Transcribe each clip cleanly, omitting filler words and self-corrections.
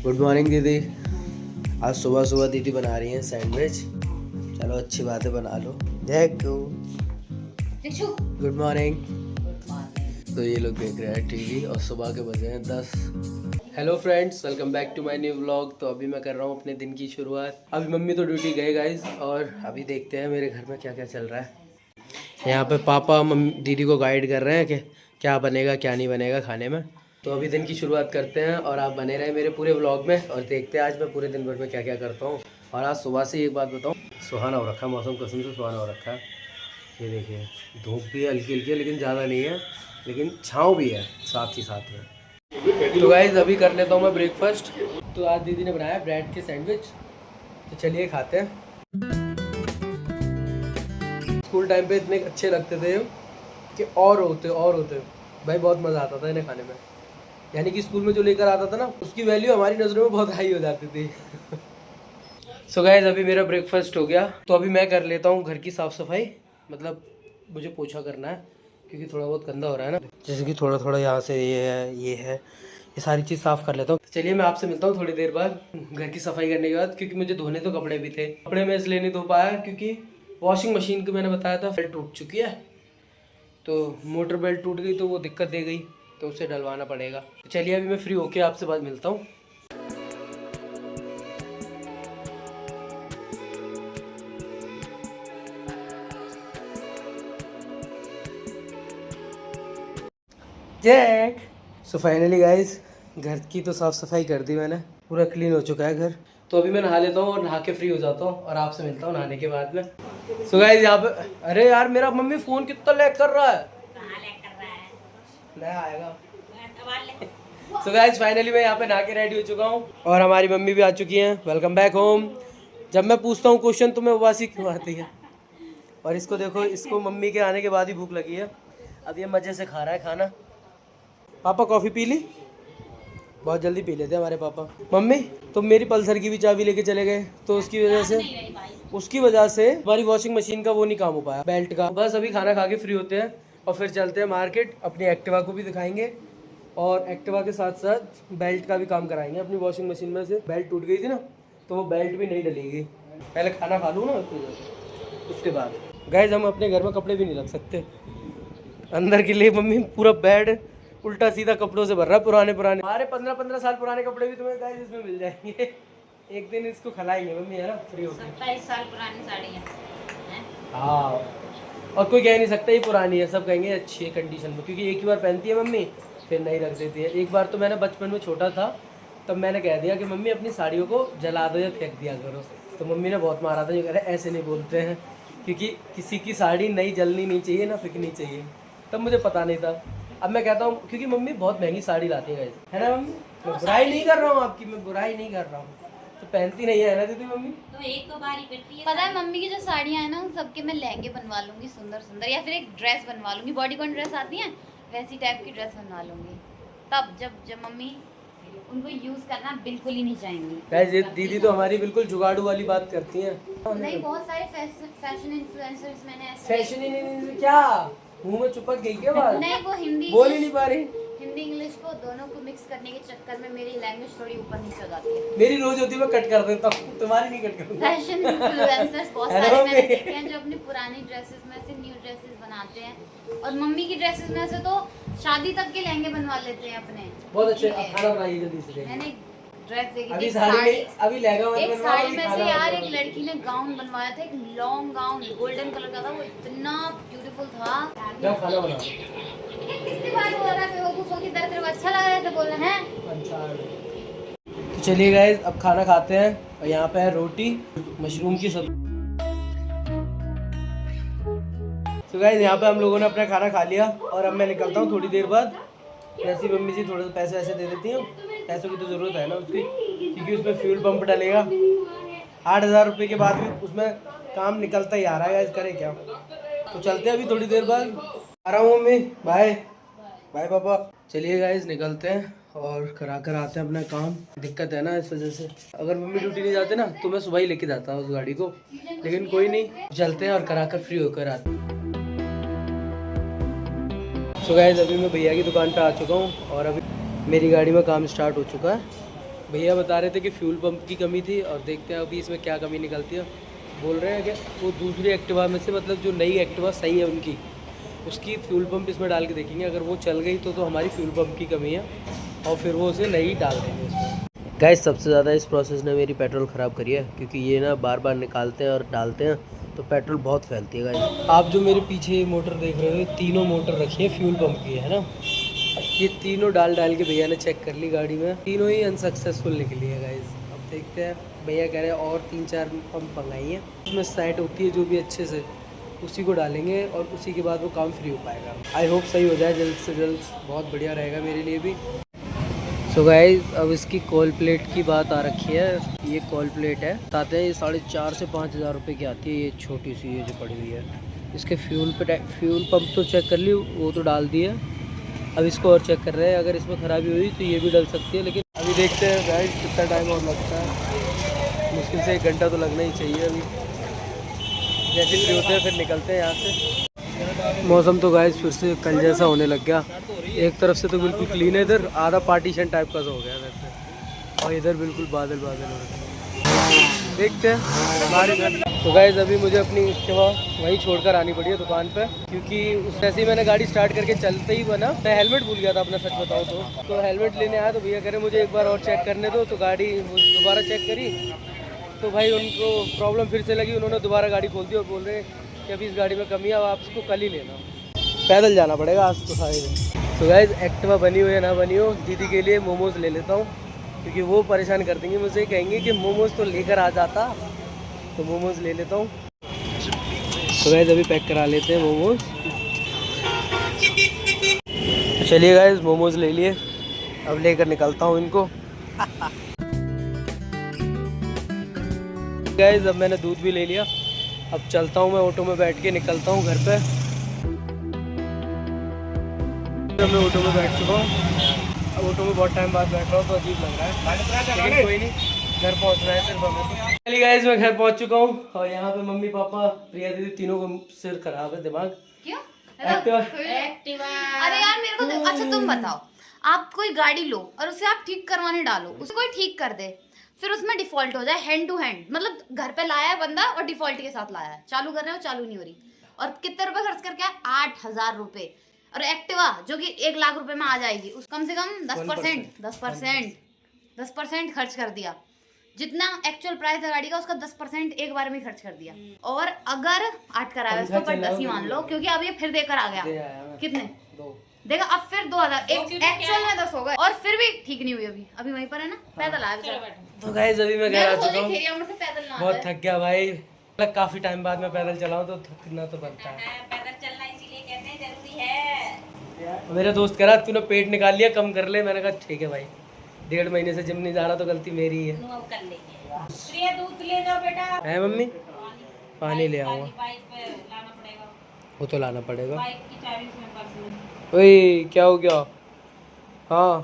Good morning दीदी। आज सुबह सुबह दीदी बना रही हैं सैंडविच। चलो अच्छी बात है, बना लो। Good morning. तो ये लोग देख रहे हैं टीवी और सुबह के बजे हैं 10। Hello friends, welcome back to my new vlog. तो अभी मैं कर रहा हूँ अपने दिन की शुरुआत। अभी मम्मी तो ड्यूटी गए गाइज, और अभी देखते हैं मेरे घर में क्या क्या चल रहा है। यहाँ पे पापा मम्मी दीदी को गाइड कर रहे हैं कि क्या बनेगा क्या नहीं बनेगा खाने में। तो अभी दिन की शुरुआत करते हैं और आप बने रहे मेरे पूरे व्लॉग में और देखते हैं आज मैं पूरे दिन भर में क्या क्या करता हूँ। और आज सुबह से एक बात बताऊँ, सुहाना हो रखा है मौसम, कसम से सुहाना हो रखा है। ये देखिए धूप भी है हल्की हल्की, लेकिन ज़्यादा नहीं है, लेकिन छाँव भी है साथ ही साथ में। तो गाइस अभी कर लेता हूँ मैं ब्रेकफास्ट। तो आज दीदी ने बनाया ब्रेड के सैंडविच, तो चलिए खाते हैं। स्कूल टाइम पे इतने अच्छे लगते थे कि और होते भाई, बहुत मज़ा आता था इन्हें खाने में। यानी कि स्कूल में जो लेकर आता था ना, उसकी वैल्यू हमारी नज़रों में बहुत हाई हो जाती थी। सो गाइस अभी मेरा ब्रेकफास्ट हो गया, तो अभी मैं कर लेता हूँ घर की साफ़ सफाई। मतलब मुझे पोछा करना है क्योंकि थोड़ा बहुत गंदा हो रहा है ना, जैसे कि थोड़ा थोड़ा यहाँ से ये है, ये सारी चीज़ साफ़ कर लेता हूँ। तो चलिए मैं आपसे मिलता हूँ थोड़ी देर बाद घर की सफाई करने के बाद, क्योंकि मुझे धोने तो कपड़े भी थे। कपड़े मैं इसलिए नहीं धो पाया क्योंकि वॉशिंग मशीन को मैंने बताया था बेल्ट टूट चुकी है, तो मोटर बेल्ट टूट गई तो वो दिक्कत दे गई, तो उसे डलवाना पड़ेगा। तो चलिए अभी मैं फ्री होके आपसे बाद मिलता हूँ। जैक। सो फाइनली गाइस घर की तो साफ़ सफाई कर दी मैंने, पूरा क्लीन हो चुका है घर। तो अभी मैं नहा लेता हूँ और नहा के फ्री हो जाता हूँ और आपसे मिलता हूँ नहाने के बाद में। सो गाइस यहाँ पे, अरे यार मेरा मम्मी फ़ोन कितना लैग कर रहा है। नया आएगा। सो गाइस फाइनली मैं यहाँ पे नहा के रेडी हो चुका हूँ और हमारी मम्मी भी आ चुकी हैं। Welcome back home. जब मैं पूछता हूँ क्वेश्चन तो मैं उबासी क्यों आती है। और इसको देखो, इसको मम्मी के आने के बाद ही भूख लगी है। अब ये मज़े से खा रहा है खाना। पापा कॉफ़ी पी ली? बहुत जल्दी पी लेते हैं हमारे पापा। मम्मी तो मेरी पल्सर की भी चाबी लेके चले गए, तो उसकी वजह से हमारी वॉशिंग मशीन का वो नहीं काम हो पाया, बेल्ट का। बस अभी खाना खा के फ्री होते हैं और फिर चलते हैं मार्केट। अपनी एक्टिवा को भी दिखाएंगे और एक्टिवा के साथ साथ बेल्ट का भी काम कराएंगे। अपनी वॉशिंग मशीन में से बेल्ट टूट गई थी ना, तो वो बेल्ट भी नहीं डलेगी। पहले खाना खा लूँ ना, उसके बाद। गाइस हम अपने घर में कपड़े भी नहीं रख सकते अंदर के लिए। मम्मी पूरा बेड उल्टा सीधा कपड़ों से भर रहा है, पुराने हमारे 15-15 साल पुराने कपड़े भी तुम्हें गाइस इसमें मिल जाएंगे। एक दिन इसको खिलाएंगे मम्मी, है ना, फ्री होकर। 27 साल पुरानी साड़ियाँ। हाँ, और कोई कह नहीं सकता ये पुरानी है, सब कहेंगे अच्छी है कंडीशन में, क्योंकि एक ही बार पहनती है मम्मी फिर नहीं रख देती है। एक बार तो मैंने बचपन में छोटा था, तब मैंने कह दिया कि मम्मी अपनी साड़ियों को जला दो या फेंक दिया करो, तो मम्मी ने बहुत मारा था। ये कह रहे ऐसे नहीं बोलते हैं, क्योंकि किसी की साड़ी नहीं जलनी नहीं चाहिए ना फेंकनी चाहिए। तब मुझे पता नहीं था। अब मैं कहता हूँ क्योंकि मम्मी बहुत महंगी साड़ी लाती है, है ना मम्मी। मैं बुराई नहीं कर रहा हूँ आपकी, मैं बुराई नहीं कर रहा हूँ, तो पहनती नहीं है ना दीदी मम्मी। तो एक तो बारी करती है। पता है मम्मी की जो साड़ियाँ हैं ना, उन सबके मैं लहंगे बनवा लूंगी सुंदर सुंदर, या फिर एक ड्रेस बनवा लूंगी। बॉडीकॉन ड्रेस आती है वैसी टाइप की ड्रेस बनवा लूंगी, तब जब मम्मी उनको यूज करना बिल्कुल ही नहीं चाहेंगी। दीदी तो हमारी बिल्कुल जुगाड़ू वाली बात करती हैं। नहीं, बहुत सारे फैशन इन्फ्लुएंसर्स मैंने ऐसे फैशन क्या मुंह में चिपक गई क्या बात? नहीं, वो हिंदी बोल ही नहीं पा रही। हिंदी इंग्लिश को दोनों को मिक्स करने के चक्कर में मेरी लैंग्वेज थोड़ी ऊपर नीचे हो जाती है। मेरी रोज होती है, मैं कट कर देता हूँ, तुम्हारी नहीं कट करूँगा। फैशन इन्फ्लुएंसर्स बहुत सारे मैंने देखे हैं जो अपनी पुरानी ड्रेसेस में से न्यू ड्रेसेस बनाते हैं, और मम्मी की ड्रेसेस में से तो शादी तक के लहंगे बनवा लेते हैं अपने। बहुत अच्छे। अब खाना बनाइए जल्दी से। मैंने ड्रेस देखी अभी थी, अभी लहंगा मत एक बनवाओ, साड़ी अभी में खाना से यार बनवाओ। एक लड़की ने गाउन बनवाया था, एक लॉन्ग गाउन गोल्डन कलर का था, वो इतना ब्यूटीफुल था। जाओ खाना बनाओ। कितनी बार बोल रहा है बेवकूफों की तरह, तेरे को अच्छा लग रहा है तो बोल रहे हैं। अच्छा तो चलिए गाइस अब खाना खाते हैं, और यहाँ पे है रोटी मशरूम की सब्जी। तो गाइस यहाँ पे हम लोगों ने अपना खाना खा लिया और अब मैं निकलता हूँ थोड़ी देर बाद। जैसी मम्मी जी थोड़े से पैसे ऐसे दे देती हैं, पैसों की तो ज़रूरत है ना उसकी, क्योंकि उसमें फ्यूल पंप डलेगा। 8,000 रुपये के बाद भी उसमें काम निकलता ही आ रहा है गाइस, करें क्या। तो चलते हैं अभी थोड़ी देर बाद। आ रहा हूँ मम्मी, बाय बाय पापा। चलिए गाइस निकलते हैं और करा कर आते हैं अपना काम। दिक्कत है ना इस वजह से, अगर मम्मी ड्यूटी नहीं जाते ना तो मैं सुबह ही लेके जाता उस गाड़ी को, लेकिन कोई नहीं, चलते हैं और करा कर फ्री होकर आते हैं। तो गाइस अभी मैं भैया की दुकान पे आ चुका हूँ और अभी मेरी गाड़ी में काम स्टार्ट हो चुका है। भैया बता रहे थे कि फ्यूल पंप की कमी थी और देखते हैं अभी इसमें क्या कमी निकलती है। बोल रहे हैं कि वो दूसरी एक्टिवा में से मतलब जो नई एक्टिवा सही है उनकी, उसकी फ्यूल पंप इसमें डाल के देखेंगे, अगर वो चल गई तो हमारी फ्यूल पंप की कमी है और फिर वो उसे नई डाल देंगे उसमें। गाइस सबसे ज़्यादा इस प्रोसेस ने मेरी पेट्रोल ख़राब करी है, क्योंकि ये ना बार बार निकालते हैं और डालते हैं तो पेट्रोल बहुत फैलती है गाइस। आप जो मेरे पीछे मोटर देख रहे हो, तीनों मोटर रखी है फ्यूल पंप की, है ना। ये तीनों डाल के भैया ने चेक कर ली गाड़ी में, तीनों ही अनसक्सेसफुल निकली है गाइस। अब देखते हैं, भैया कह रहे हैं और 3-4 पंप मंगाई हैं, उसमें सेट होती है जो भी अच्छे से, उसी को डालेंगे और उसी के बाद वो काम फ्री हो पाएगा। आई होप सही हो जाए जल्द से जल्द, बहुत बढ़िया रहेगा मेरे लिए भी। सो गाइस अब इसकी कॉल प्लेट की बात आ रखी है। ये कॉल प्लेट है, बताते हैं ये 4,500 से 5,000 रुपये की आती है। ये छोटी सी ये जो पड़ी हुई है, इसके फ्यूल पंप तो चेक कर ली, वो तो डाल दिए। अब इसको और चेक कर रहे हैं, अगर इसमें ख़राबी हुई तो ये भी डल सकती है, लेकिन अभी देखते हैं गाइस कितना टाइम और लगता है। मुश्किल से 1 घंटा तो लगना ही चाहिए। अभी जैसे फ्री होते हैं फिर निकलते हैं यहाँ से। मौसम तो गाइस फिर से कल जैसा होने लग गया। एक तरफ से तो बिल्कुल क्लीन है, इधर आधा पार्टीशन टाइप का सा हो गया वैसे, और इधर बिल्कुल बादल बादल हो रहे हैं। देखते हैं बारिश। तो गाइस अभी मुझे अपनी एक्टिवा वहीं छोड़कर आनी पड़ी है दुकान पे, क्योंकि उस ऐसे ही मैंने गाड़ी स्टार्ट करके चलते ही बना, मैं हेलमेट भूल गया था अपना, सच बताऊँ तो हेलमेट लेने आया तो भैया कह रहे मुझे एक बार और चेक करने दो, तो गाड़ी दोबारा चेक करी तो भाई उनको प्रॉब्लम फिर से लगी, उन्होंने दोबारा गाड़ी खोल दी और बोल रहे कि अभी इस गाड़ी में कमी है, आप इसको कल ही लेना। पैदल जाना पड़ेगा आज तो सारे दिन। तो गाइस एक्टिवा बनी हो या ना बनी हो, दीदी के लिए मोमोज़ ले लेता हूँ, क्योंकि वो परेशान कर देंगे मुझे, कहेंगे कि मोमोज़ तो लेकर आ जाता, तो मोमोज़ ले लेता हूँ। तो गाइस अभी पैक करा लेते हैं मोमोज़। तो चलिए गाइस मोमोज़ ले लिए, अब लेकर निकलता हूँ इनको। गाइस अब मैंने दूध भी ले लिया, अब चलता हूँ मैं ऑटो में बैठ के, निकलता हूँ घर पे। मैं ऑटो में बैठ चुका हूँ, अब ऑटो में बहुत टाइम बाद बैठ रहा हूँ तो अजीब लग रहा है, लेकिन कोई नहीं, घर पहुँचना है सिर्फ हमें। चलिए गाइस मैं घर पहुँच चुका हूँ और यहाँ पे मम्मी पापा प्रिया दीदी तीनों को सिर खराब है, दिमाग। क्यों? एक्टिवा। अरे यार मेरे को अच्छा तुम बताओ, आप कोई गाड़ी लो और उसे आप ठीक करवाने डालो, उसे कोई ठीक कर दे, फिर उसमें डिफॉल्ट हो जाए हैंड टू हैंड, मतलब घर पे लाया है बंदा और डिफॉल्ट के साथ लाया है, चालू कर रहे हो चालू नहीं हो रही, और कितने रुपए खर्च करके? 8,000 रुपए। और एक्टिवा जो कि 1 लाख रुपए में आ जाएगी, उस कम से कम 10% खर्च कर दिया, जितना एक्चुअल प्राइस है गाड़ी का उसका 10% एक बार में खर्च कर दिया। और अगर 8 कराया उसको पर 10 ही मान लो, क्योंकि अब ये फिर देकर आ गया। कितने देखा? अब फिर 2,000 एक्चुअल में 10 हो गए, और फिर भी ठीक नहीं हुई। अभी वहीं पर है ना, पैदल आया बेचारा। तो गाइस अभी मैं घर आ चुका हूँ, पैदल ना बहुत थक गया भाई, काफी टाइम बाद मैं पैदल चला हूँ तो थकना तो बनता है। पैदल चलना इसीलिए कहते हैं जरूरी है। मेरा दोस्त कह रहा तूने पेट निकाल लिया, कम कर ले। मैंने कहा ठीक है भाई, 1.5 महीने से जिम नहीं जा रहा तो गलती मेरी ही है। कर लेंगे। प्रिया दूध ले जाओ बेटा। है मम्मी, पानी ले आऊंगा। बाइक पे लाना पड़ेगा, वो तो लाना पड़ेगा। बाइक की चाबी उसमें पर्स में। ओए क्या हो गया? हाँ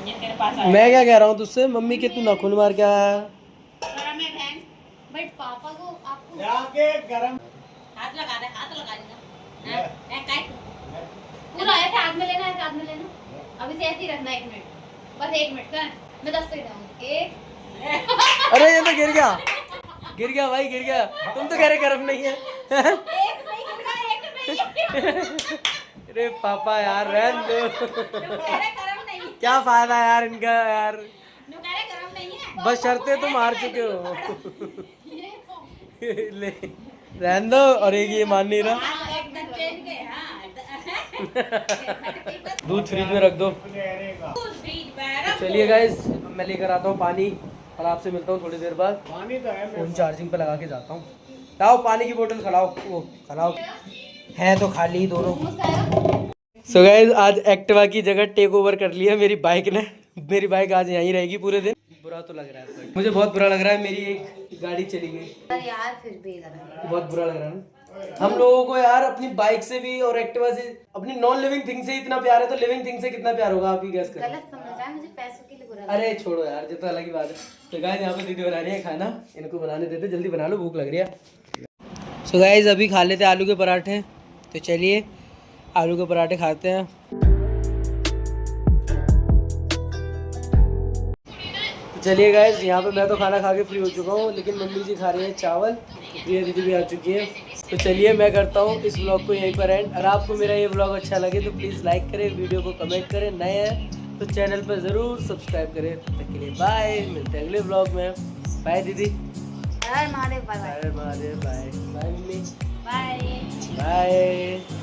ये तेरे पास मैं क्या कह रहा हूँ तुझसे, मम्मी के तू नाखून मार के आया है। बट पापा को आपको गरम हाथ लगा दे, हाथ लगा देना। हां काय पूरा ऐसे हाथ में लेना है, हाथ में लेना, अभी से ऐसे ही रखना 1 मिनट, बस 1 मिनट का, मैं 10 सेकंड दूंगी। 1 अरे ये तो गिर गया भाई, गिर गया। तुम तो कह रहे गरम नहीं है। एक नहीं गिरना, एक नहीं। अरे पापा यार रहने दो, कह रहे गरम नहीं, क्या फायदा यार इनका यार, नु कह रहे गरम नहीं है। बस शर्तें तो मार चुके हो। ले रहने दो, और एक ये मान नहीं रहा। हां एकदम चेंज के। हां दूध फ्रिज में रख दो। दूध फ्रीज में। चलिए गाइस मैं लेकर आता हूँ पानी और आपसे मिलता हूँ थोड़ी देर बाद। पानी तो है, फोन चार्जिंग पे लगा के जाता हूँ। लाओ पानी की बोतल खिलाओ, वो खिलाओ, है तो खाली दोनों। सो गाइस आज एक्टिवा की जगह टेक ओवर कर लिया मेरी बाइक ने। मेरी बाइक आज यहीं रहेगी पूरे दिन। बुरा तो लग रहा है, मुझे बहुत बुरा लग रहा है, मेरी एक गाड़ी चली गई यार, फिर भी यार बहुत बुरा लग रहा है ना। हम लोगों को यार अपनी बाइक से भी और एक्टिवा से, अपनी नॉन लिविंग थिंग से इतना प्यार है, तो लिविंग थिंग से कितना प्यार होगा आप ही गैस करें। गलत समझ रहा है, मुझे पैसों के लिए बुरा लगा। अरे छोड़ो यार, ये तो अलग ही बात है। तो गाइस यहाँ पे दीदी बना रही है खाना, इनको बनाने देते, जल्दी बना लो, भूख लग रही है। सो गाइस अभी खा लेते आलू के पराठे, तो चलिए आलू के पराठे खाते हैं। चलिए गाइस, यहाँ पे मैं तो खाना खा के फ्री हो चुका हूँ, लेकिन मम्मी जी खा रही हैं चावल, प्रिया दीदी भी आ चुकी है। तो चलिए मैं करता हूँ इस व्लॉग को यहीं पर एंड। अगर आपको मेरा ये व्लॉग अच्छा लगे तो प्लीज़ लाइक करें, वीडियो को कमेंट करें, नए हैं तो चैनल पर ज़रूर सब्सक्राइब करें। तब तक के लिए बाय, मिलते हैं अगले व्लॉग में। बाय दीदी। हर Mahadev, bye bye. Bye Mahadev, bye bye mummy, bye. Bye.